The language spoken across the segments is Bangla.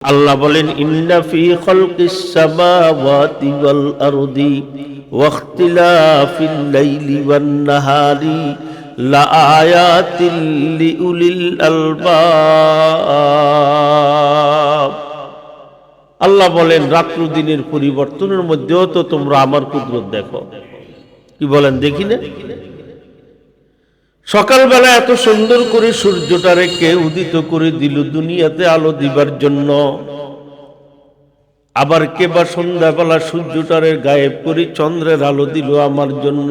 আল্লাহ বলেন ইন্না ফি খালকিস সামাওয়াতি ওয়াল আরদি ওয়াখতিলাফিল লাইলি ওয়ান নাহারি লাআয়াতিল লিউলিল আলবাব। আল্লাহ বলেন রাত্র দিনের পরিবর্তনের মধ্যেও তো তোমরা আমার কুদরত দেখো। কি বলেন দেখি না? সকালবেলা এত সুন্দর করে সূর্যটারে কে উদিত করে দিল দুনিয়াতে আলো দিবার জন্য, আবার কে বা সন্ধ্যাবেলা সূর্যটারে গায়েব করে চন্দ্রের আলো দিল আমার জন্য।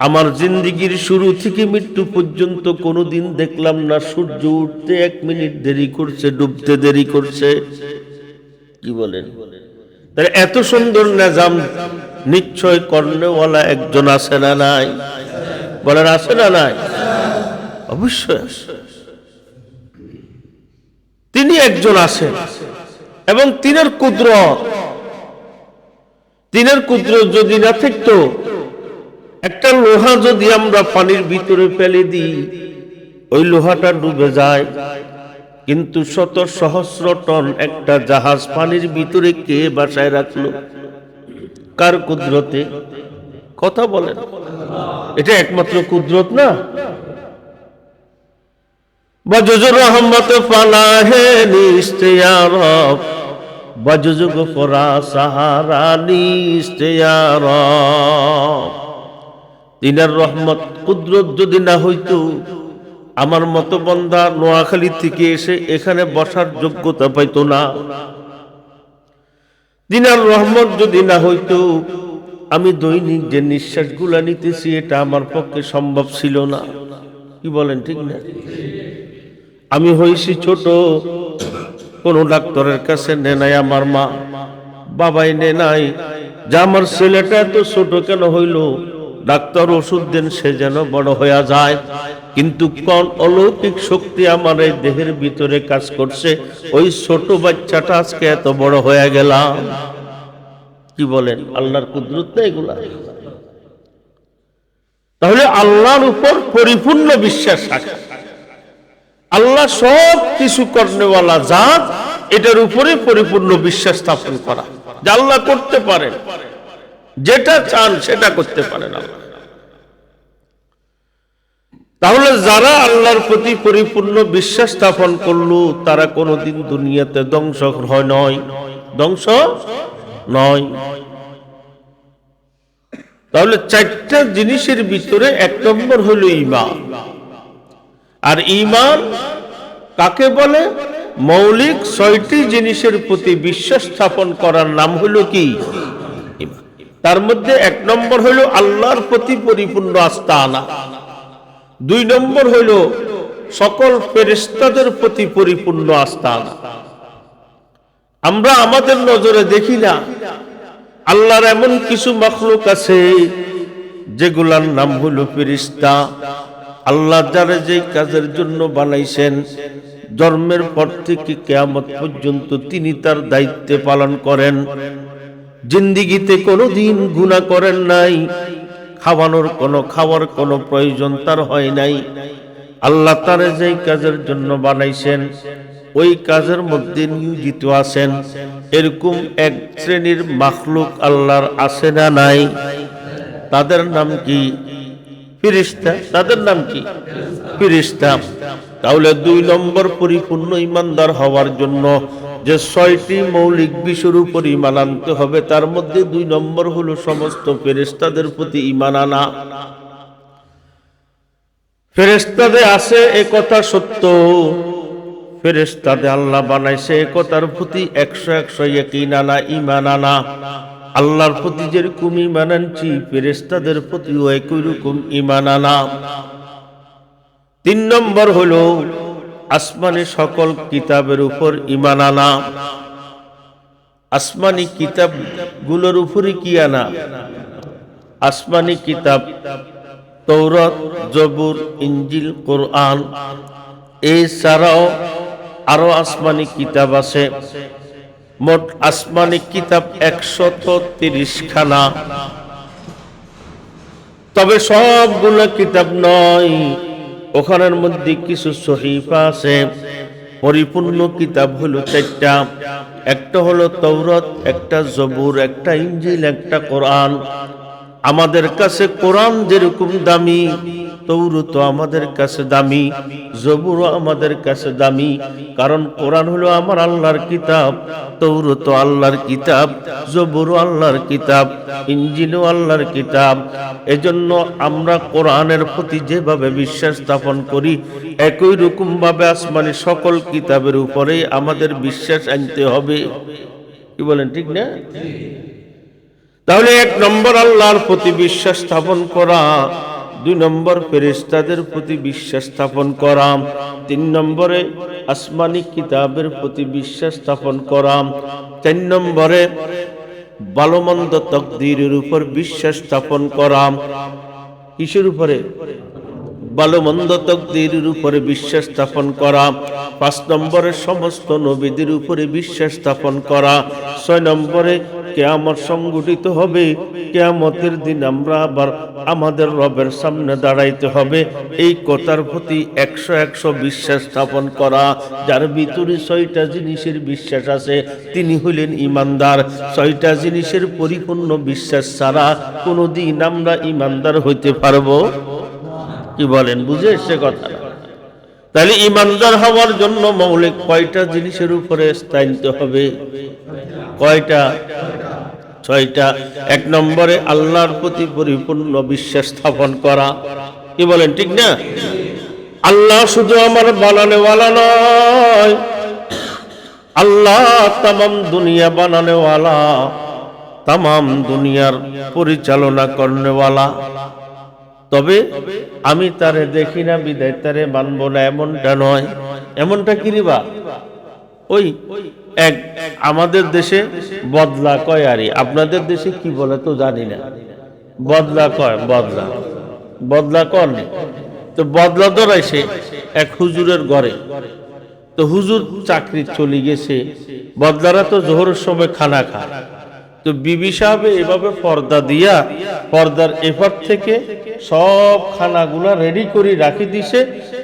আমার জিন্দিগির শুরু থেকে মৃত্যু পর্যন্ত কোনোদিন দেখলাম না সূর্য উঠতে 1 মিনিট দেরি করছে, ডুবতে দেরি করছে। কি বলেন? তাহলে এত সুন্দর নিজাম নিশ্চয় কর্ণওয়ালা একজন আছে না নাই? বলেন আছে না নাই? অবশ্যই আছে। তিনি একজন আছেন এবং তিনের কুদরত যদি না থাকতো, একটা লোহা যদি আমরা পানির ভিতরে ফেলে দিই ওই লোহাটা ডুবে যায়, কিন্তু শত সহস্র টন একটা জাহাজ পানির ভিতরে কে বাসায় রাখলো? কার কুদরতে? কথা বলেন, এটা একমাত্র কুদরত না? বজুজুর রহমত ফালাহে নিস্তেয়ার বজুজুগ ফরা সাহারা নিস্তেয়ার। তিনার রহমত কুদরত যদি না হইতো আমার মতো বান্দা নোয়াখালী থেকে এসে এখানে বসার যোগ্যতা পাইতো না। তিনার রহমত যদি না হইতো আমি দৈনিক যে নিঃশ্বাসগুলা নিতেছি এটা আমার পক্ষে সম্ভব ছিল না। কি বলেন ঠিক না? আমি হইছি ছোট, কোন ডাক্তারের কাছে নে নাই আমার মা, বাবাই নে নাই যে আমার ছেলেটা এত ছোট কেন হইল, ডাক্তার ওষুধ দেন সে যেন বড় হয়ে যায়। কিন্তু কোন অলৌকিক শক্তি আমার এই দেহের ভিতরে কাজ করছে, ওই ছোট বাচ্চাটা আজকে এত বড় হয়ে গেলাম। কি বলেন? আল্লাহর কুদরত না এগুলা? তাহলে আল্লাহর উপর পরিপূর্ণ বিশ্বাস রাখা, আল্লাহ সব কিছু কর্নেওয়ালা জাত, এটার উপরে পরিপূর্ণ বিশ্বাস স্থাপন করা যে আল্লাহ করতে পারেন, যেটা চান সেটা করতে পারেন আল্লাহ। তাহলে যারা আল্লাহর প্রতি পরিপূর্ণ বিশ্বাস স্থাপন করলো তারা কোনোদিন দুনিয়াতে ধ্বংস নয়। তাহলে 4টা জিনিসের ভিতরে 1 নম্বর হলো ঈমান। আর ঈমান কাকে বলে? মৌলিক 6টি জিনিসের প্রতি বিশ্বাস স্থাপন করার নাম হলো কি? ঈমান। তার মধ্যে 1 নম্বর হলো আল্লাহর প্রতি পরিপূর্ণ আস্থা আনা। 2 নম্বর হলো সকল ফেরেশতাদের প্রতি পরিপূর্ণ আস্থা আনা। আমরা আমাদের নজরে দেখি না, আল্লাহর এমন কিছু মাখলুক আছে যেগুলার নাম হলো ফেরেশতা। আল্লাহ যারা যে কাজের জন্য বানাইছেন, জন্মের পর থেকে কিয়ামত পর্যন্ত তিনি তার দায়িত্ব পালন করেন। জিন্দিগিতে কোনোদিন গুনাহ করেন নাই, খাওয়ার কোনো প্রয়োজন তার হয় নাই। আল্লাহ তার যে কাজের জন্য বানাইছেন ওই কাজের মধ্যে নিয়োজিত আছেন। এরকম এক শ্রেণীর মাখলুক আল্লাহর আছে না নাই? তাদের নাম কি? ফেরেশতা। তাদের নাম কি? ফেরেশতা। তাহলে 2 নম্বর পরিপূর্ণ ঈমানদার হওয়ার জন্য যে 6টি মৌলিক বিষয়ের উপর ঈমান আনতে হবে, তার মধ্যে 2 নম্বর হলো সমস্ত ফেরেশতাদের প্রতি ঈমান আনা। ফেরেশতাদের আছে এ কথা সত্য, ফেরেশতাদের আল্লাহ বানাইছে এ কথার প্রতি 100% ইয়াকিন আনা, ঈমান আনা। আল্লাহর প্রতি যেরকম ঈমান আনছি ফেরেশতাদের প্রতিও একই রকম ঈমান আনা। 3 নম্বর হলো আসমানি সকল কিতাবের উপর ঈমান আনা। আসমানি কিতাবগুলোর উপরে কি আনা? আসমানি কিতাব তৌরাত, জবুর, ইনজিল, কোরআন, এছাড়াও আরো আসমানি কিতাব আছে। মোট আসমানি কিতাব 130 খানা। তবে সবগুলো কিতাব নয়, ওখানের মধ্যে কিছু সহিফা আছে, পরিপূর্ণ কিতাব হলো চারটা। একটা হলো তৌরাত, একটা জবুর, একটা ইনজিল, একটা কোরআন। আমাদের কাছে কোরআন যেরকম দামি, তৌরাত আমাদের কাছে দামি, জবুরও আমাদের কাছে দামি। কারণ কোরআন হলো আমার আল্লাহর কিতাব, তৌরাত আল্লাহর কিতাব, জবুরও আল্লাহর কিতাব, ইনজিলও আল্লাহর কিতাব। এজন্য আমরা কোরআনের প্রতি যেভাবে বিশ্বাস স্থাপন করি, একই রকম ভাবে আসমানি সকল কিতাবের উপরে আমাদের বিশ্বাস আনতে হবে। কি বলেন, ঠিক না? তাহলে 1 নম্বর আল্লাহর প্রতি বিশ্বাস স্থাপন করা, 2 নম্বর ফেরেশতাদের প্রতি বিশ্বাস স্থাপন করা, 3 নম্বরে আসমানি কিতাবের প্রতি বিশ্বাস স্থাপন করা, 4 নম্বরে ভালো মন্দ তাকদীরের উপর বিশ্বাস স্থাপন করা। কিসের উপরে? ভালো মন্দ তাকদীরের উপরে বিশ্বাস স্থাপন করা। 5 নম্বরে সমস্ত নবীদের উপরে বিশ্বাস স্থাপন করা। 6 নম্বরে কিয়ামত সংঘটিত হবে, কিয়ামতের দিন আমরা আবার আমাদের রবের সামনে দাঁড়াইতে হবে, এই কথার প্রতি 100 বিশ্বাস স্থাপন করা। যার ভিতরে 6টা জিনিসের বিশ্বাস আছে তিনি হইলেন ইমানদার। 6টা জিনিসের পরিপূর্ণ বিশ্বাস ছাড়া কোনোদিন আমরা ইমানদার হইতে পারবো? কি বলেন, বুঝে এসছে কথা? তাহলে ইমানদার হওয়ার জন্য মৌলিক কয়টা জিনিসের উপরে স্থায়িত্ব হবে? কয়টা? 6টা। 1 নম্বরে আল্লাহর প্রতি পরিপূর্ণ বিশ্বাস স্থাপন করা। কি বলেন, ঠিক না? আল্লাহ শুধু আমার বানানেওয়ালা নয়, আল্লাহ তামাম দুনিয়া বানানেওয়ালা, তামাম দুনিয়ার পরিচালনা করনেওয়ালা। তবে আমি তারে দেখি না বিদায় তারে মানব না, এমনটা নয়। এমনটা কি রে বা? ওই এক আমাদের দেশে বদলা কয়, আরে আপনাদের দেশে কি বলে তো জানি না। বদলা কয়, বদলা বদলা কর নেই তো বদলা ধরাইছে এক হুজুরের ঘরে। তো হুজুর চাকরি চলে গেছে, বদলারা তো জোহরের সময় খানা খায়। তো বিবি সাহেব এভাবে পর্দা দিয়া পর্দার এপার থেকে সব খানাগুলা রেডি করে রাখি দিছে।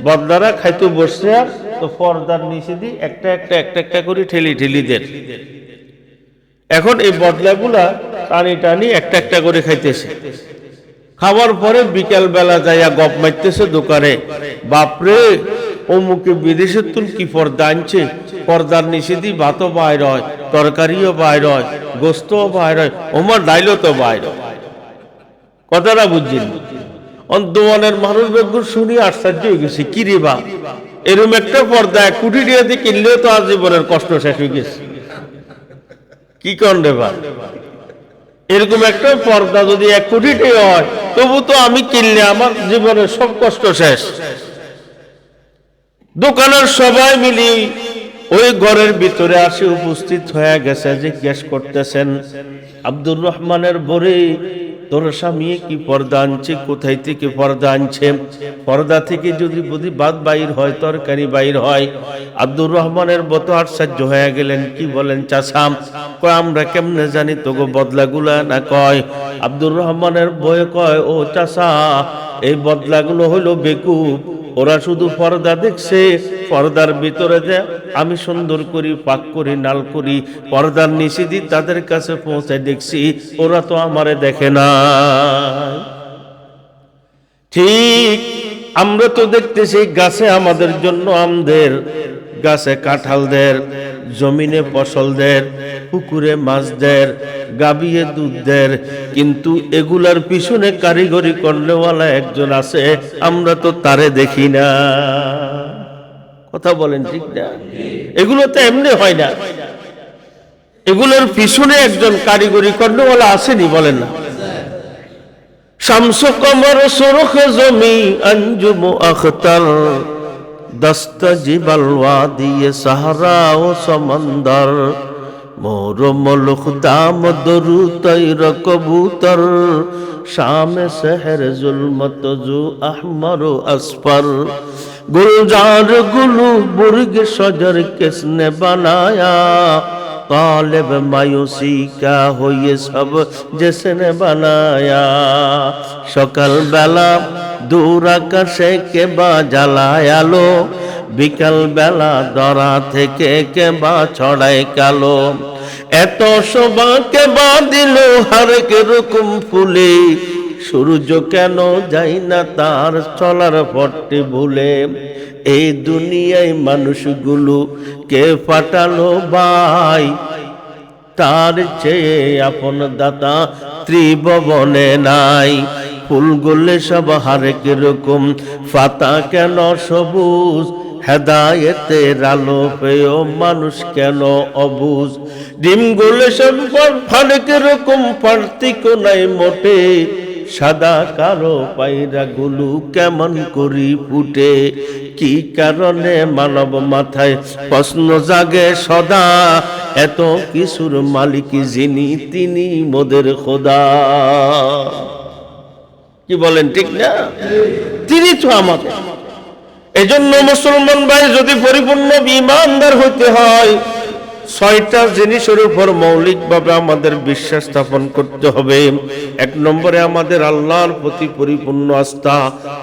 বদলারা খাইতে বসছে, আর তো পর্দার নিচে দিয়ে একটা একটা একটা একটা করে ঠেলি ঠেলি দেন। এখন এই বদলাগুলা টানি টানি একটা একটা করে খাইতেছে। খাওয়ার পরে বিকেল বেলা যাইয়া গপ মারতেছে দোকানে, বাপরে অমুকে বিদেশের তুল কি পর্দা আনছে, পর্দার নিচে দিয়ে ভাতও বাইর হয়, তরকারিও বাইর হয়, গোস্তও বাইর হয়, ওমার ডাইলও তো বাইর হয়। কথাটা বুঝছেন? অন্তমানের মানুষ বেগুন শুনি আশ্চর্য হয়ে গেছে, কি রে বা, এরকম একটা পর্দা 1 কোটি টাকা দিয়ে কিনলেও তো আজীবনের কষ্ট শেষ হয়ে গেছে। কি করেন রে বা, এরকম একটা পর্দা যদি 1 কোটি টাকা হয়, তবু তো আমি কিনলে আমার জীবনের সব কষ্ট শেষ। দোকানের সবাই মিলি ওই ঘরের ভিতরে আসে উপস্থিত হয়ে গেছে, জিজ্ঞেস করতেছেন, আব্দুর রহমানের বরে তোর স্বামী কি পর্দা আনছে, কোথায় থেকে পর্দা আনছে? পর্দা থেকে যদি বুঝি ভাত বাইর হয়, তরকারি বাইর হয়। আব্দুর রহমানের বত আশ্চর্য হয়ে গেলেন, কি বলেন চাচা? কয় আমরা কেমনে জানি তোগো বদলাগুলা না? কয় আব্দুর রহমানের বয়ে কয়, ও চাচা এই বদলাগুলো হইল বেকুব, ওরা শুধু পর্দা দেখছে, পর্দার ভিতরে যে আমি সুন্দর করি পাক করি নাল করি পর্দার নিচে দিয়ে তাদের কাছে পৌঁছে দেখছি, ওরা তো আমারে দেখে না। ঠিক আমরা তো দেখতেছি গাছে আমাদের জন্য আমদের, গাছে কাঁঠাল দের, জমিনে ফসল দের, পুকুরে মাছ দের, গাবিয়ে দুধ দের, কিন্তু এগুলার পিছনে কারিগরি করলেওয়ালা একজন আছে, আমরা তো তারে দেখি না। কথা বলেন, ঠিক না? এগুলো তো এমনি হয় না, এগুলোর পিছনে একজন কারিগরি করলেওয়ালা আসেনি, বলেন না? শামস কমর সুরখ জমি अंजुम अख्तर दस्त जिबल वादी सहरा ও समंदर मोर मुल्क दाम दरु तैर कबूतर शाम शहर जुल्मत जु अहमर अस्फर गुलजार गुलू बुर्ग शजर किसने बनाया तालिब मायूसी का हो ये सब जिसने बनाया সকাল বেলা দূর আকাশে কে বা জ্বালায় আলো বিকাল বেলা দরা থেকে কেবা ছড়ায় কালো, এত শোভা কেবা দিল হরেক রকম ফুলে, সূর্য কেন যায় না তার চলার পথটি ভুলে, এই দুনিয়ায় মানুষগুলো কে পাঠালো ভাই, তার চেয়ে আপন দাতা ত্রিভুবনে নাই, ফুলগুলো সব হরেক রকম পাতা কেন সবুজ, হেদায়েতের আলো পেয়েও মানুষ কেন অবুঝ, ডিমগুলো সব হরেক রকম পার্থক্য নাই মোটে, সাদা কালো পায়রা গুলো কেমন করি ফুটে, কি কারণে মানব মাথায় প্রশ্ন জাগে সদা, এত কিছুর মালিক যিনি তিনি মোদের খোদা। কি বলেন ঠিক না? তিনি তো আমাদের। এজন্য মুসলমান ভাই যদি পরিপূর্ণ ঈমানদার হইতে হয়, ছয়টা জিনিসের উপর মৌলিকভাবে আমাদের বিশ্বাস স্থাপন করতে হবে। এক নম্বরে আমাদের আল্লাহর প্রতি পরিপূর্ণ আস্থা,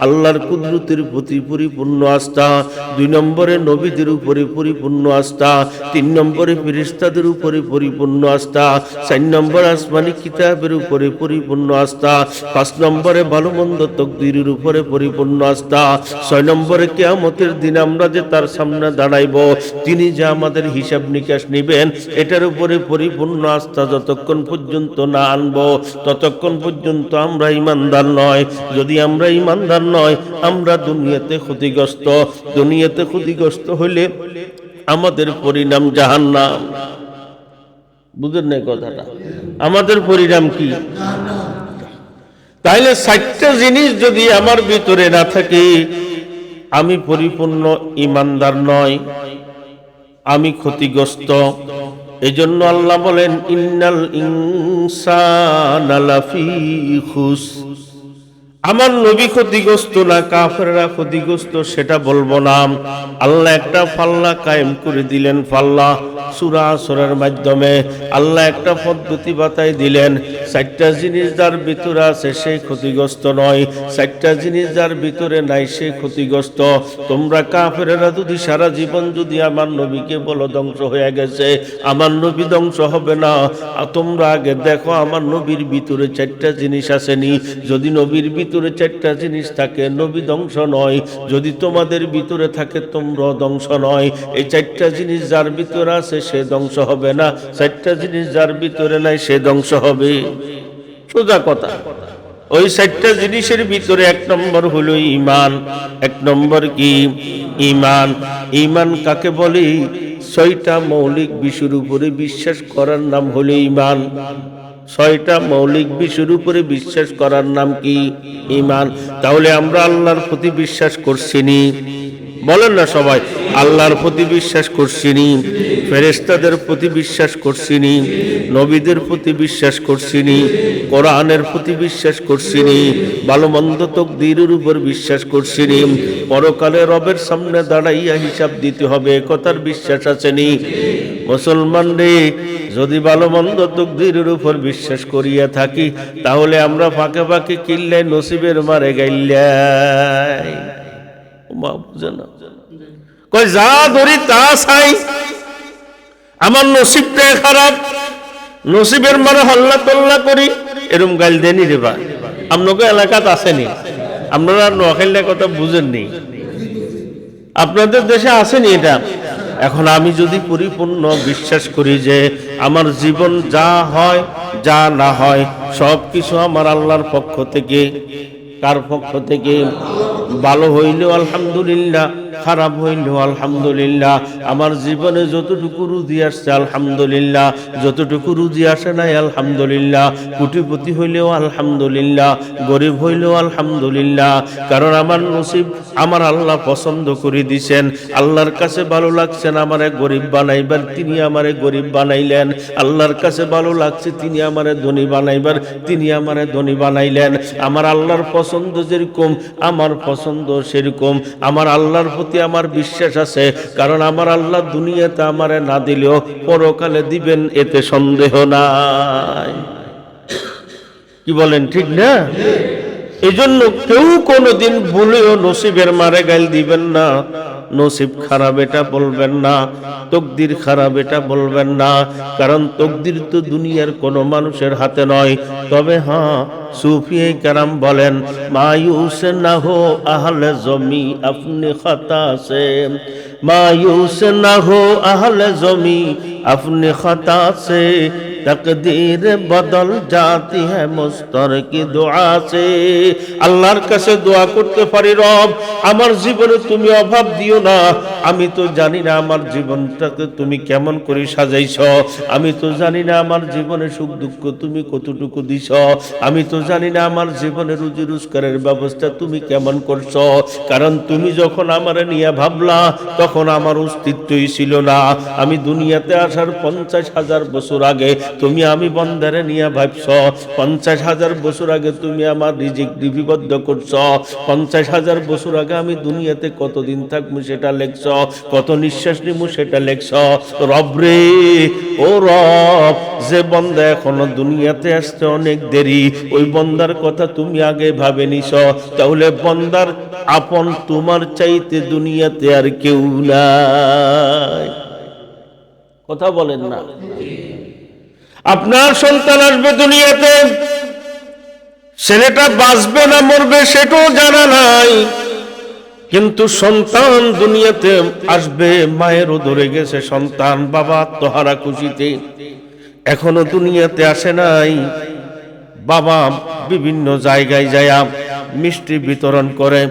আল্লাহর কুদরতের প্রতি পরিপূর্ণ আস্থা। দুই নম্বরে নবীদের উপরে পরিপূর্ণ আস্থা। তিন নম্বরে ফেরেশতাদের উপরে পরিপূর্ণ আস্থা। চার নম্বরে আসমানি কিতাবের উপরে পরিপূর্ণ আস্থা। পাঁচ নম্বরে ভালো মন্দ তকদিরের উপরে পরিপূর্ণ আস্থা। ছয় নম্বরে কিয়ামতের দিন আমরা যে তার সামনে দাঁড়াইব, তিনি যে আমাদের হিসাব নিকাশ নিবেন, এটার উপরে পরিপূর্ণ আস্থা যতক্ষণ পর্যন্ত না আনবো ততক্ষণ পর্যন্ত আমরা ঈমানদার নয়। যদি আমরা ঈমানদার নয়, আমরা দুনিয়াতে ক্ষতিগ্রস্ত। দুনিয়াতে ক্ষতিগ্রস্ত হইলে আমাদের পরিণাম জাহান্নাম। বুঝেন না কথাটা? আমাদের পরিণাম কি? তাইলে ৬০টা জিনিস যদি আমার ভিতরে না থাকে, আমি পরিপূর্ণ ঈমানদার নয়, আমি ক্ষতিগ্রস্ত। এজন্য আল্লাহ বলেন ইন্নাল ইনসানা লাফি খুসর। আমার নবী ক্ষতিগ্রস্ত না কাফেররা ক্ষতিগ্রস্ত সেটা বলবো না। আল্লাহ একটা পাল্লা কায়েম করে দিলেন, পাল্লা সূরা আসরের মাধ্যমে আল্লাহ একটা পদ্ধতি বাতাই দিলেন। ৪টা জিনিস যার ভিতরে আছে সেই ক্ষতিগ্রস্ত নয়, ৪টা জিনিস যার ভিতরে নাই সে ক্ষতিগ্রস্ত। তোমরা কাফেররা যদি সারা জীবন যদি আমার নবীকে বলো ধ্বংস হয়ে গেছে, আমার নবী ধ্বংস হবে না, তোমরা আগে দেখো আমার নবীর ভিতরে ৪টা জিনিস আসেনি। যদি নবীর ভিতরে ৪টা জিনিস থাকে, নবী ধ্বংস নয়। যদি তোমাদের ভিতরে থাকে, তোমরা ধ্বংস নয়। এই ৪টা জিনিস যার ভিতরে আছে সে ধ্বংস হবে না, ৪টা জিনিস যার ভিতরে নাই সে ধ্বংস হবে। সোজা কথা। ওই ৪টা জিনিসের ভিতরে এক নম্বর হলো ঈমান। এক নম্বর কি? ঈমান। ঈমান কাকে বলে? ৬টা মৌলিক বিষয়ের উপরে বিশ্বাস করার নাম হলো ঈমান। ৬টা মৌলিক বিষয়ের উপরে বিশ্বাস করার নাম কি? ঈমান। তাহলে আমরা আল্লাহর প্রতি বিশ্বাস করছিনি? বলেন না সবাই, আল্লাহর প্রতি বিশ্বাস করছিনি, ফেরেশতাদের প্রতি বিশ্বাস করছিনি, নবীদের প্রতি বিশ্বাস করছিনি, কোরআনের প্রতি বিশ্বাস করছিনি, ভালো মন্দ তকদিরের উপর বিশ্বাস করছিনি, পরকালে রবের সামনে দাঁড়াইয়া হিসাব দিতে হবে কথার বিশ্বাস আছেনি? মুসলমান রে, যদি ভালো মন্দ তকদিরের উপর বিশ্বাস করিয়া থাকি, তাহলে আমরা ফাঁকে ফাঁকে কিল্লাই নসিবের মারে গাইলাই। কই যা ধরি তা চাই, আমার নসিবটা খারাপ, নসিবের মারে হল্লা তল্লা করি, এরম গাইল দেনি রে ভাই। আপনাকে এলাকাত আসেনি? আপনারা নোয়াখালীর কথা বুঝেননি? আপনাদের দেশে আসেনি এটা? এখন আমি যদি পরিপূর্ণ বিশ্বাস করি যে আমার জীবন যা হয় যা না হয় সব কিছু আমার আল্লাহর পক্ষ থেকে। কার পক্ষ থেকে? ভালো হইলেও আলহামদুলিল্লাহ, খারাপ হইলেও আলহামদুলিল্লাহ। আমার জীবনে যতটুকু রুজি আসছে আলহামদুলিল্লাহ, যতটুকু রুজি আসে নাই আলহামদুলিল্লাহ। কোটিপতি হইলেও আলহামদুলিল্লাহ, গরিব হইলেও আলহামদুলিল্লাহ। কারণ আমার নসিব আমার আল্লাহ পছন্দ করে দিছেন। আল্লাহর কাছে ভালো লাগছেন আমারে গরিব বানাইবার, তিনি আমারে গরিব বানাইলেন। আল্লাহর কাছে ভালো লাগছে তিনি আমারে ধনী বানাইবার, তিনি আমারে ধনী বানাইলেন। আমার আল্লাহর পছন্দ যেরকম আমার পছন্দ সেরকম। আমার আল্লাহর প্রতি আমার বিশ্বাস আছে, কারণ আমার আল্লাহ দুনিয়াতে আমারে না দিলেও পরকালে দিবেন, এতে সন্দেহ নাই। কি বলেন ঠিক না? এই জন্য কেউ কোনোদিন ভুলেও নসিবের মারে গাইল দিবেন না। নসিব খারাপ এটা বলবেন না, তকদির খারাপ এটা বলবেন না, কারণ তকদির তো দুনিয়ার কোনো মানুষের হাতে নয়। তবে হ্যাঁ, सूफी करम बोलें मायूस न हो अहल ज़मी अपनी खता से, मायूस न हो अहल ज़मी अपनी खता से, तकदीर बदल जाती है मुस्तर की दुआ से। আল্লাহর কাছে দোয়া করতে পারি, রব আমার জীবনে তুমি অভাব দিও না। আমি তো জানি না আমার জীবনটাকে তুমি কেমন করে সাজাইছো, আমি তো জানি না আমার জীবনে সুখ দুঃখ তুমি কতটুকু দিছ, আমি তো জানি না আমার জীবনে রুজি রোজগারের ব্যবস্থা তুমি কেমন করছো। কারণ তুমি যখন আমার নিয়ে ভাবলা তখন আমার অস্তিত্বই ছিল না। আমি দুনিয়াতে আসার 50,000 বছর আগে তুমি আমি বন্দারে নিয়ে ভাবছ, 50,000 বছর আগে তুমি আমার রিজিক লিপিবদ্ধ করছ, 50,000 বছর আগে আমি দুনিয়াতে কতদিন থাকবো সেটা লেখছ, কত নিঃশ্বাস নিব সেটা লেখছ। রব রে, ও রব, যে বন্দা এখনো দুনিয়াতে আসতে অনেক দেরি, ওই বন্দার কথা তুমি আগে ভাবে নিছ, তাহলে বন্দার আপন তোমার চাইতে দুনিয়াতে আর কেউ নাই। কথা বলেন না? আপনার সন্তান আসবে দুনিয়াতে, ছেলেটা বাঁচবে না মরবে সেটাও জানা নাই, কিন্তু সন্তান দুনিয়াতে আসবে, মায়েরও ধরে গেছে সন্তান, বাবা আত্মহারা খুশিতে এখনো দুনিয়াতে আসে নাই। বাবা বিভিন্ন জায়গায় যায় মিষ্টি বিতরণ করে,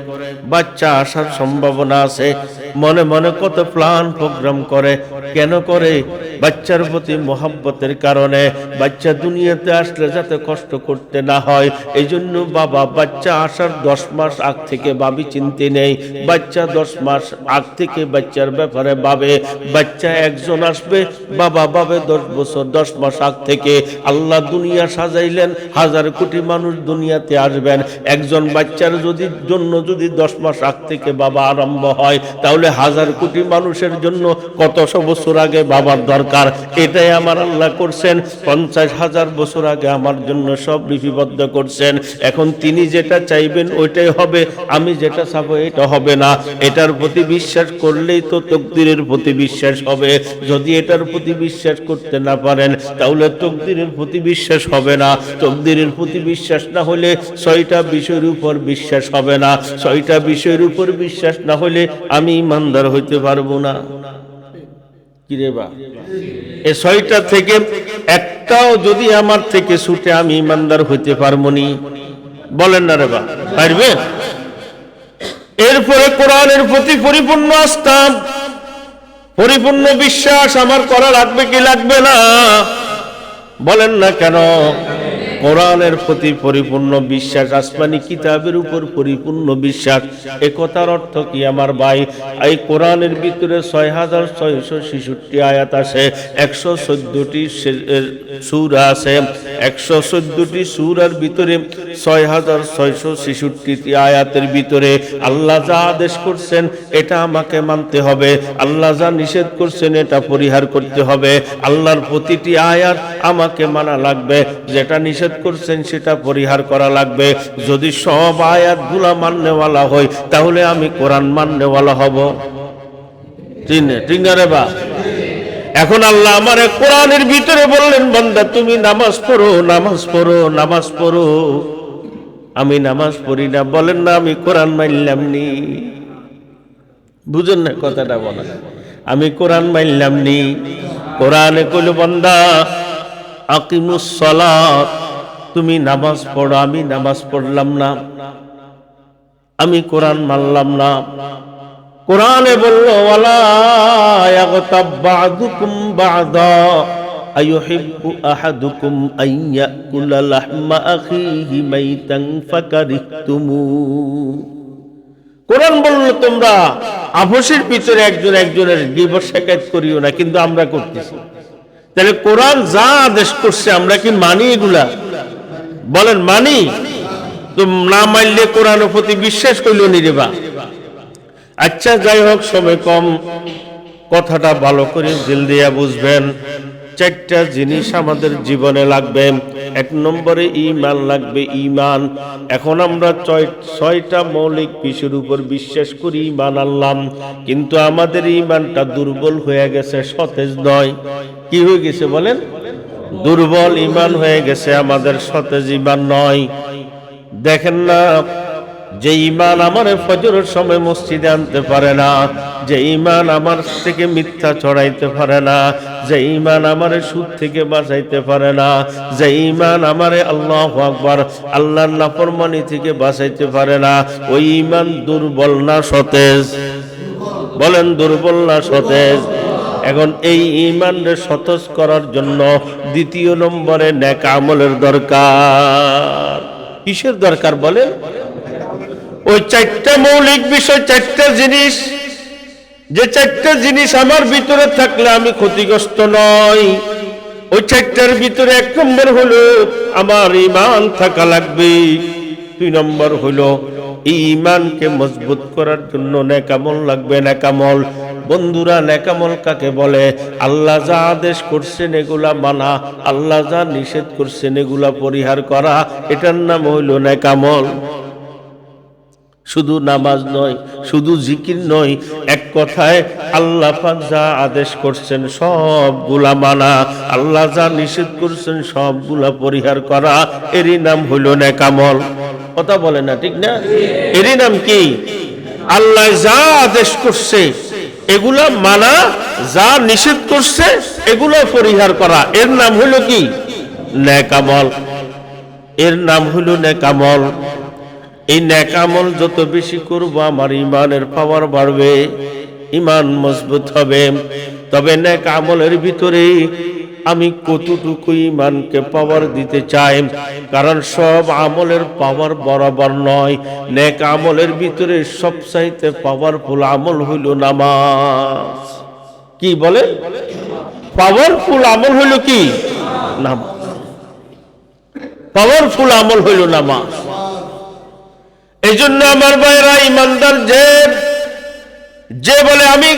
বাচ্চা আসার সম্ভাবনা আছে, মনে মনে কত প্ল্যান প্রোগ্রাম করে। কেন করে? বাচ্চার প্রতি মোহাব্বতের কারণে, বাচ্চা দুনিয়াতে আসলে যাতে কষ্ট করতে না হয়, এই জন্য বাবা বাচ্চা আসার 10 মাস আগ থেকে ভাবি চিন্তে নেই, বাচ্চা 10 মাস আগ থেকে বাচ্চার ব্যাপারে ভাবে। বাচ্চা একজন আসবে, বাবা ভাবে 10 বছর 10 মাস আগ থেকে। আল্লাহ দুনিয়া সাজাইলেন, 1000 কোটি মানুষ দুনিয়াতে আসবেন, একজন বাচ্চার জন্য যদি 10 মাস আগ থেকে বাবা আরম্ভ হয়, তাহলে 1000 কোটি মানুষের জন্য কতশো বছর আগে বাবার দরকার। এটাই আমার আল্লাহ করছেন, 50,000 বছর আগে আমার জন্য সব লিপিবদ্ধ করছেন। এখন তিনি যেটা চাইবেন ওইটাই হবে, আমি যেটা চাবো এটা হবে না। এটার প্রতি বিশ্বাস করলেই তো তকদিরের প্রতি বিশ্বাস হবে। যদি এটার প্রতি বিশ্বাস করতে না পারেন, তাহলে তকদিরের প্রতি বিশ্বাস হবে না। তকদিরের প্রতি বিশ্বাস না হলে 6টা বিষয়ের উপর বিশ্বাস হবে না। 6টা বিষয়ের উপর বিশ্বাস না হলে আমি ইমানদার হইতে পারবো না। কিরে বা, এই 6টা থেকে একটাও যদি আমার থেকে ছুটে আমি ইমানদার হইতে পারবো নি? বলেন না রে বা, পারবে? এরপরে কোরআনের প্রতি পরিপূর্ণ আস্থা, পরিপূর্ণ বিশ্বাস আমার করা লাগবে কি লাগবে না? বলেন না কেন? কোরআনের প্রতি পরিপূর্ণ বিশ্বাস, আসমানি কিতাবের উপর পরিপূর্ণ বিশ্বাস। এ কথার অর্থ কি আমার ভাই? এই কোরআনের ভিতরে 6,666 আয়াত আছে, 114টি সূরা আছে, 114টি সূরার ভিতরে 6,666টি আয়াতের ভিতরে আল্লাহ যা আদেশ করছেন এটা আমাকে মানতে হবে, আল্লাহ যা নিষেধ করছেন এটা পরিহার করতে হবে। আল্লাহর প্রতিটি আয়াত আমাকে মানা লাগবে, যেটা নিষেধ করছেন সেটা পরিহার করা লাগবে। যদি সব আয়াতগুলা মাননেওয়ালা হই, তাহলে আমি কোরআন মাননেওয়ালা হব। ঠিক না রে বা? এখন আল্লাহ আমারে কোরআনের ভিতরে বললেন, বান্দা তুমি নামাজ পড়ো, নামাজ পড়ো, নামাজ পড়ো। আমি নামাজ পড়ি না, বলেন না আমি কোরআন মানলাম নি। বুঝেন না কথাটা? বলেন আমি কোরআন মানলাম নি। কোরআনে কইল, বান্দা আকিমুস সালাত, তুমি নামাজ পড়ো। আমি নামাজ পড়লাম না, আমি কোরআন মানলাম না। কোরআনে বলল, ওয়ালা ইয়াগতাব বা'দুকুম বা'দা আইয়ুহিব্বু আহাদুকুম আন ইয়াকুলা লাহমা আখিহি মাইতান ফাকারিহতুমু। কোরআন বলল, তোমরা আপসের ভিতরে একজন একজনের গীবত শিকায়ত করিও না, কিন্তু আমরা করতেছি। তাহলে কোরআন যা আদেশ করছে আমরা কি মানি এগুলা? বলেন মানি? তো না মানলে কোরআনের প্রতি বিশ্বাস কইল নি রে বা? আচ্ছা যাই হোক, সময় কম, কথাটা ভালো করে দিল দিয়া বুঝবেন। চারটা জিনিস আমাদের জীবনে লাগবে। এক নম্বরে ঈমান লাগবে, ঈমান। এখন আমরা ছয়টা মৌলিক বিষয়ের উপর বিশ্বাস করি, ঈমান আনলাম, কিন্তু আমাদের ঈমানটা দুর্বল হয়ে গেছে, সতেজ নয়। কি হয়ে গেছে বলেন? দুর্বল ঈমান হয়ে গেছে আমাদের, সতেজ ঈমান নয়। দেখেন না, যে ঈমান আমারে ফজরের সময় মসজিদে আনতে পারে না, যে ঈমান আমার থেকে মিথ্যা ছড়াইতে পারে না, যে ঈমান আমারে সুদ থেকে বাঁচাইতে পারে না, যে ঈমান আমারে আল্লাহু আকবার আল্লাহর নাফরমানি থেকে বাঁচাইতে পারে না, ওই ঈমান দুর্বল না সতেজ? বলেন, দুর্বল না সতেজ? এখন এই ঈমানকে সতেজ করার জন্য দ্বিতীয় নম্বরে নেক আমলের দরকার। কিসের দরকার বলেন? ওই চারটা মৌলিক বিষয়, চারটা জিনিস, যে চারটা জিনিস আমার ভিতরে থাকলে আমি ক্ষতিগ্রস্ত নই, ওই চারটার ভিতরে এক নম্বর হলো আমার ঈমান থাকা লাগবে। দুই নম্বর হলো ঈমানকে মজবুত করার জন্য নেক আমল লাগবে, নেক আমল। বন্ধুরা, নেক আমল কাকে বলে? আল্লাহ যা আদেশ করছেন এগুলা মানা, আল্লাহ যা নিষেধ করছেন এগুলা পরিহার করা, এটার নাম হইল নেক আমল। শুধু নামাজ নয়, শুধু জিকির নয়, এক কথায় আল্লাহ পাক যা আদেশ করছেন সবগুলা মানা, আল্লাহ যা নিষেধ করছেন সবগুলা পরিহার করা, এরই নাম হইল নেক আমল। কথা বলে না, ঠিক না? এরই নাম কি? আল্লাহ যা আদেশ করছে এগুলা মানা, যা নিষেধ করছে এগুলো পরিহার করা, এর নাম হইল কি? নেক আমল। এর নাম হইল নেক আমল। এই নেক আমল যত বেশি করব আমার ঈমানের পাওয়ার বাড়বে, ঈমান মজবুত হবে। তবে নেক আমলের ভিতরে আমি কতটুকু ঈমানকে পাওয়ার দিতে চাই, কারণ সব আমলের পাওয়ার বরাবর নয়। নেক আমলের ভিতরে সবচাইতে পাওয়ারফুল আমল হইল নামাজ। কি বলে? পাওয়ারফুল আমল হইল কি? নামাজ। পাওয়ারফুল আমল হইল নামাজ। এই জন্য আমার ভাইরা, ইমানদার যে বলে আমি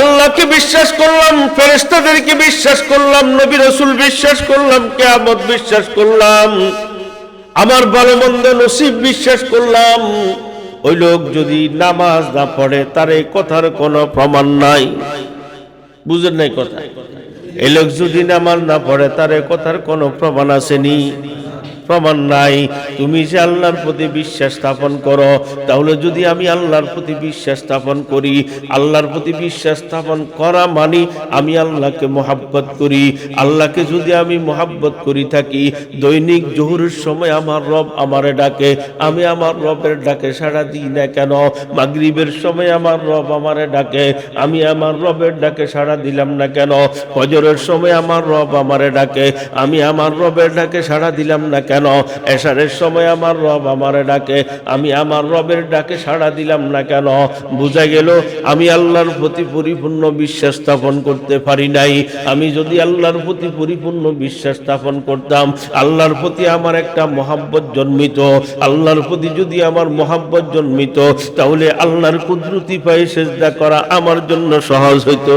আল্লাহকে বিশ্বাস করলাম, ফেরেশতাদেরকে বিশ্বাস করলাম, নবী রাসূল বিশ্বাস করলাম, কিয়ামত বিশ্বাস করলাম, আমার ভালো মন্দ নসিব বিশ্বাস করলাম, ওই লোক যদি নামাজ না পড়ে তার এই কথার কোনো প্রমাণ নাই। বুঝেন নাই কথা? এই লোক যদি নামাজ না পড়ে তার এই কথার কোনো প্রমাণ আসেনি? প্রমাণ নাই। তুমি যে আল্লাহর প্রতি বিশ্বাস স্থাপন করো, তাহলে যদি আমি আল্লাহর প্রতি বিশ্বাস স্থাপন করি, আল্লাহর প্রতি বিশ্বাস স্থাপন করা মানে আমি আল্লাহকে মহাব্বত করি। আল্লাহকে যদি আমি মহাব্বত করি থাকি, দৈনিক জোহরের সময় আমার রব আমারে ডাকে, আমি আমার রবের ডাকে সাড়া দিই না কেন? মাগরিবের সময় আমার রব আমারে ডাকে, আমি আমার রবের ডাকে সাড়া দিলাম না কেন? ফজরের সময় আমার রব আমারে ডাকে, আমি আমার রবের ডাকে সাড়া দিলাম না কেন? এশারের সময় আমার রব আমারে ডাকে, আমি আমার রবের ডাকে সাড়া দিলাম না কেন? বুঝা গেল আমি আল্লাহর প্রতি পরিপূর্ণ বিশ্বাস স্থাপন করতে পারি নাই। আমি যদি আল্লাহর প্রতি পরিপূর্ণ বিশ্বাস স্থাপন করতাম, আল্লাহর প্রতি আমার একটা মহাব্বত জন্মিত, আল্লাহর প্রতি যদি আমার মহাব্বত জন্মিত, তাহলে আল্লাহর কুদরতি পায়ে সেজদা করা আমার জন্য সহজ হইতো।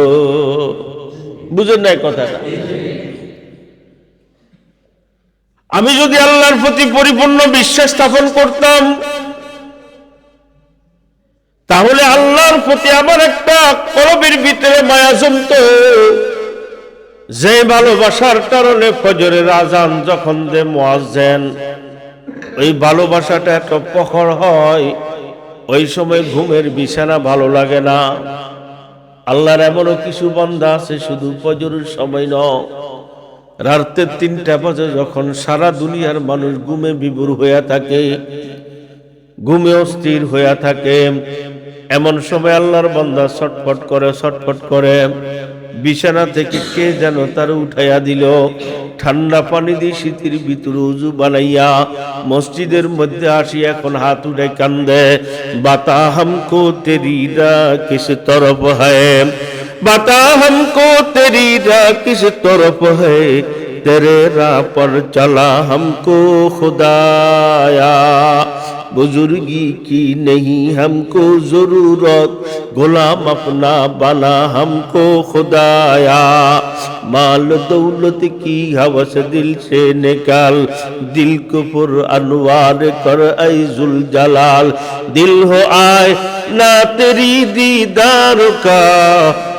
বুঝেন নাই কথাটা? আমি যদি আল্লাহর প্রতি পরিপূর্ণ বিশ্বাস স্থাপন করতাম, তাহলে আল্লাহর প্রতি আমার একটা কলবের ভিতরে মায়া জমতো, যে ভালোবাসার কারণে ফজরের আজান যখন দে মুয়াজ্জিন, ওই ভালোবাসাটা এত প্রখর হয়, ওই সময় ঘুমের বিছানা ভালো লাগে না। আল্লাহর এমনও কিছু বান্দা আছে শুধু ফজরের সময় নয়, রাতে 3টা বাজে যখন সারা দুনিয়ার মানুষ ঘুমে বিভোর হয়ে থাকে, ঘুমে অস্থির হয়ে থাকে, এমন সময় আল্লাহর বান্দা ছটফট করে বিছানা থেকে কে যেন তার উঠাইয়া দিল, ঠান্ডা পানি দিয়ে শীতের ভিতরে উজু বানাইয়া মসজিদের মধ্যে আসি এখন হাত উঠে কান্দে, বাতা হামকো তেরি রাহ কিস তরফ হ্যায়, बता हमको तेरी राह किस तरफ है, तेरे राह पर चला हमको खुदाया, बुजुर्गी की नहीं हमको जरूरत, गुलाम अपना बना हमको खुदाया। माल दौलत की हवस दिल से निकाल, दिल को पुर अनवार कर ऐ जुल जलाल। दिल हो आए ना तेरी दीदार का,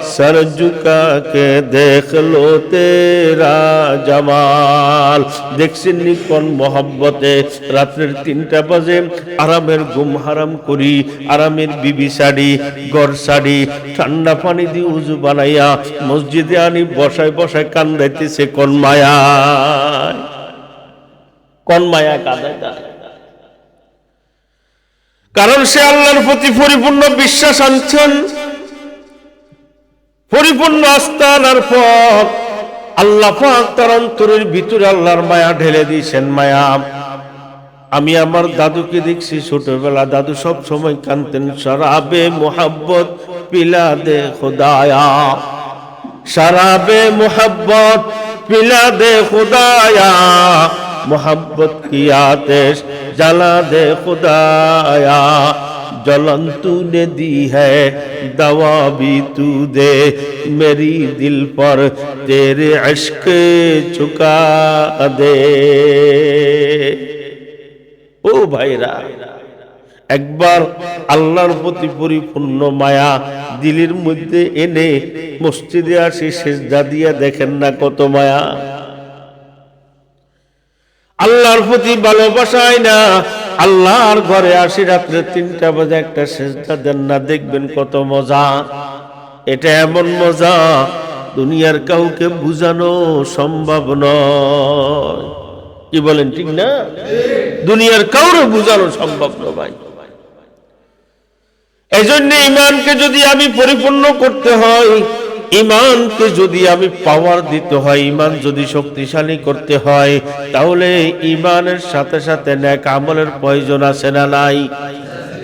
सर झुका के देख लो तेरा जमाल। দেখছেন কোন মহব্বতে রাতের 3টা বাজে আরামের ঘুম হারাম করি, আরামের বিবি শাড়ি গড় শাড়ি ঠান্ডা পানি দিয়ে উজু বানাইয়া মসজিদে আনি বসায় বসায় কান্দাইতেছে কোন মায়া, কোন মায়া কাঁদায়। কারণ সে আল্লাহর প্রতি পরিপূর্ণ বিশ্বাস আনছেন, পরিপূর্ণ আস্থা আনার পর আল্লাহ পাক তার অন্তরের ভিতরে আল্লাহর মায়া ঢেলে দিয়েছেন। মায়া, আমি আমার দাদুকে দেখছি ছোটবেলা, দাদু সব সময় কাঁদতেন, শরাবে মোহাব্বত পিলা দে খুদায়া, শরাবে মোহাব্বত পিলা দে খুদায়া, मोहब्बत की आतिश जला दे खुदाया। जलन तूने दी है दवा भी तू दे, मेरी दिल पर तेरे इश्क चुका दे। ओ भाईरा, একবার আল্লাহর প্রতি পরিপূর্ণ মায়া দিলের মধ্যে এনে মসজিদে আসি সিজদা দিয়ে দেখেন না কত মায়া। আল্লাহর প্রতি ভালোবাসায় না, আল্লাহর ঘরে আসি রাত্রে 3টা বাজে একটা সিজদা দেন না, দেখবেন কত মজা। এটা এমন মজা দুনিয়ার কাউকে বুঝানো সম্ভব নয়। কি বলেন ঠিক না? দুনিয়ার কাউকে বুঝানো সম্ভব নয় ভাই। এজন্য ঈমানকে যদি আমি পরিপূর্ণ করতে হয়, ঈমানকে যদি আমি পাওয়ার দিতে হয়, ঈমান যদি শক্তিশালী করতে হয়, তাহলে ঈমানের সাথে সাথে নেক আমলের প্রয়োজন আছে না নাই?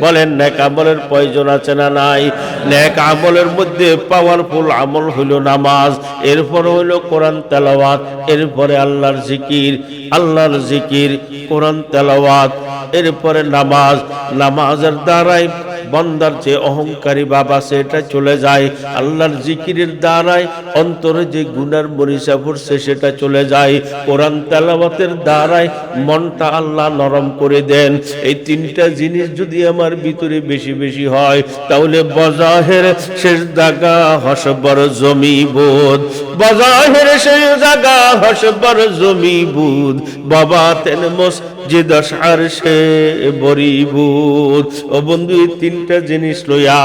বলেন, নেক আমলের প্রয়োজন আছে না নাই? নেক আমলের মধ্যে পাওয়ারফুল আমল হলো নামাজ, এরপরে হলো কোরআন তেলাওয়াত, এরপরে আল্লাহর জিকির, আল্লাহর জিকির কোরআন তেলাওয়াত, এরপরে নামাজ। নামাজের দ্বারাই বন্দার যে অহংকারী ভাব আছে এটা চলে যায়, আল্লাহর জিকিরের দ্বারাই অন্তরে যে গুনার মরিচা পড়ছে সেটা চলে যায়, কোরআন তেলাওয়াতের দ্বারাই মনটা আল্লাহ নরম করে দেন। এই 3টা জিনিস যদি আমার ভিতরে বেশি বেশি হয়, তাহলে বজাহের শেষ জায়গা হসবর জমি বুদ, বজাহের শেষ জায়গা হসবর জমি বুদ, বাবা তেন মসজিদ আশার সে বরিবুদ। ও বন্ধু, এই 3টা জিনিস লইয়া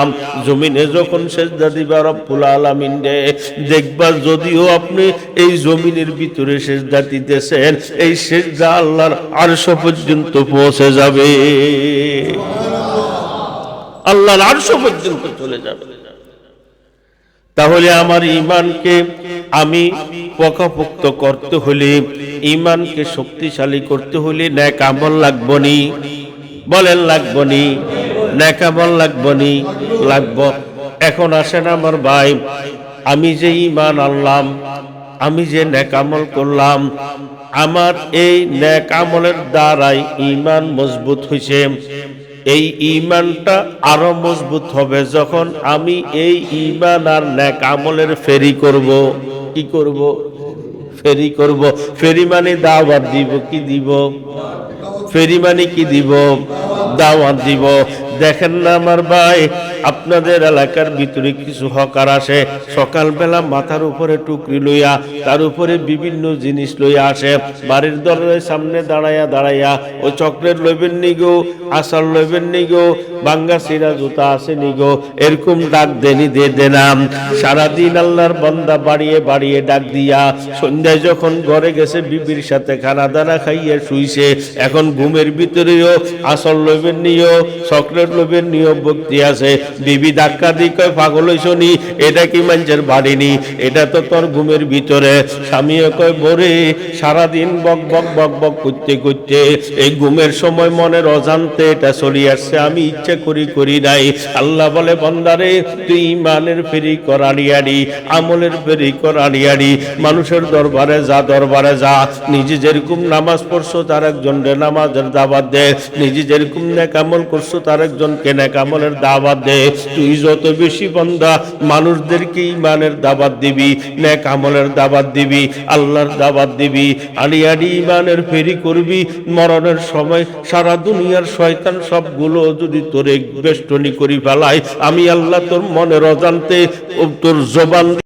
জমিনে যখন সেজদা দিবা রব্বুল আলামিন রে, দেখবা যদিও আপনি এই জমিনের ভিতরে সেজদা দিতেছেন, এই সেজদা আল্লাহর আরশ পর্যন্ত পৌঁছে যাবে, আল্লাহর আরশ পর্যন্ত চলে যাবে। তাহলে আমার ঈমানকে আমি পাকাপোক্ত করতে হলে, ঈমানকে শক্তিশালী করতে হলে নেক আমল লাগবনি। বলেন লাগবনি? নেক আমল লাগবনি? লাগব। এখন আসেন আমার ভাই, আমি যে ঈমান আনলাম, আমি যে নেক আমল করলাম, আমার এই নেক আমলের দ্বারাই ঈমান মজবুত হইছে। এই ঈমানটা আরো মজবুত হবে যখন আমি এই ঈমান আর নেক আমলের ফেরি করব। কি করব? ফেরি করব। ফেরি মানে দাওয়াত দিব। কি দিব? ফেরি মানে কি দিব? দাওয়াত দিব। দেখেন না আমার ভাই, আপনাদের এলাকার ভিতরে কিছু হকার আসে, সকালবেলা মাথার উপরে টুকরি লইয়া, তার উপরে বিভিন্ন জিনিস লইয়া আসে, বাড়ির দরজার সামনে দাঁড়াইয়া দাঁড়াইয়া ও চকলেট লইবেন নি গো, আচার লইবেন নি গো, বাঙ্গা সিরা জুতা আছে নি গো, এরকম ডাক দেনি দিয়ে দেনাম। সারাদিন আল্লাহর বান্দা বাড়িয়ে বাড়িয়ে ডাক দিয়া সন্ধ্যায় যখন ঘরে গেছে, বিবির সাথে খানা দানা খাইয়ে শুইছে, এখন ঘুমের ভিতরেও আচার লইবেন নিও, চকলেট লইবেন নিও ভক্তি আছে, বিবি ধাক্কা দি কয় পাগল হইছো নি, এটা কি মানুষের বাড়ি নি, এটা তো তোর ঘুমের ভিতরে। স্বামীও কয় বরে সারাদিন বক বক বক বক করতে করতে এই ঘুমের সময় মনের অজান্তে এটা চলে আসছে, আমি ইচ্ছে করি নাই। আল্লাহ বলে বান্দারে তুই ইমানের ফেরি কর আড়িয়াড়ি, আমলের ফেরি কর আড়িয়াড়ি, মানুষের দরবারে যা, নিজে যেরকম নামাজ পড়ছো তার একজনকে নামাজের দাওয়াত দে, নিজে যেরকম নেক আমল করছো তার একজনকে নেক আমলের দাওয়াত দে। তুই যত বেশি বান্দা মানুষদেরকে ইমানের দাওয়াত দিবি, নেক আমলের দাওয়াত দিবি, আল্লাহর দাওয়াত দিবি, আড়িয়াড়ি ইমানের ফেরি করবি, মরণের সময় সারা দুনিয়ার শয়তান সবগুলো যদি তোরে বেষ্টনী করি ফেলায়, আমি আল্লাহ তোর মনের অজান্তে তোর জবান